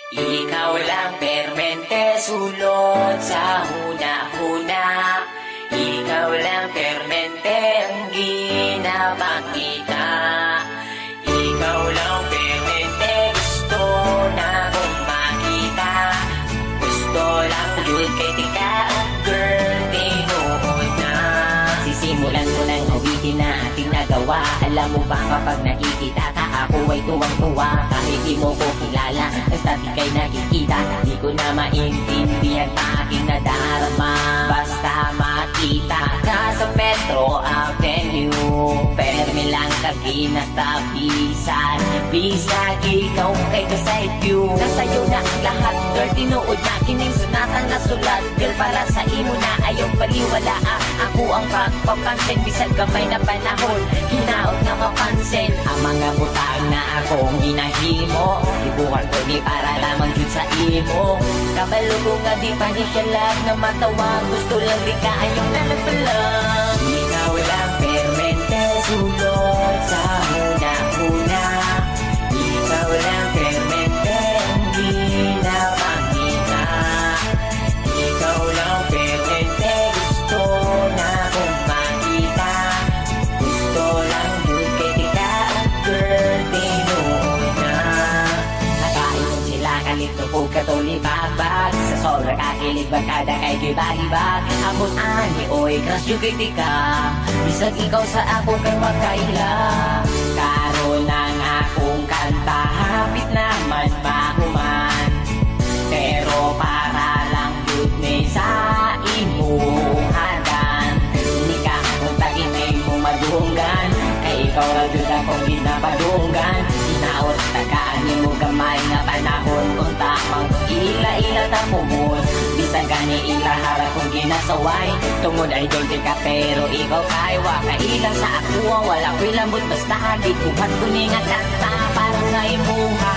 Ikaw lang permente sulod sa huna-huna. Ikaw lang permente ang ginapakita. Ikaw lang permente gusto na kong makita. Gusto lang yun kay tika, girl, tinuod na. Sisimulan ko ng awitin na ating nagawa. Alam mo ba kapag nakikita ka, ako ay tuwang-tuwa. Kahit di mo ko kilala, basta di kay nakikita. Di ko na maintindihan pa aking nadarama. Basta makita ka sa Metro Avenue, permi lang kaginatabisan. Bisag ikaw kay kasay view. Nasa'yo na ang lahat, girl, tinuod na kining sunatan na sulat. Girl, para sa imo na ayaw baliwala. Ako ang pagpapansin, bisag gamay na panahon, hinaot na mapansin ang mga butang na akong ginahimo. Ibukan ko ni para lamang yun sa imo. Kabalo ko nga di pa ni siya lang na matawa. Gusto lang di ka ayong nalapalang. Ikaw lang permente sulod sa huna-huna. Ikaw lang permente ang ginapakita. Ikaw lang permente gusto na kong makita. Gusto lang yun kay tika, girl, tinuod na. Nakaipon sila kalito po katulibag-bag. Sa sobra kakilig bagkada kay gibag-ibag. Amon ani oy crush yung kay tika. Bisag ikaw sa ako kay makaila. Karon ang akong kanta, hapit naman mahuman. Pero para lang yun ni sa imuhadan. Hindi ka akong taginay mo madunggan. Kay ikaw na dun akong ginapadunggan. Inaot tagaan ni mo gamay nga panahon. Kung tamang ila-ila tamumon. Bisag gani ila harap kong ginasaway. Tungod ay doon ka pero ikaw kay wakailang sa ako. Wala ko'y lambot basta hagit. Kuhat ko ni nga kanta para nga imuha.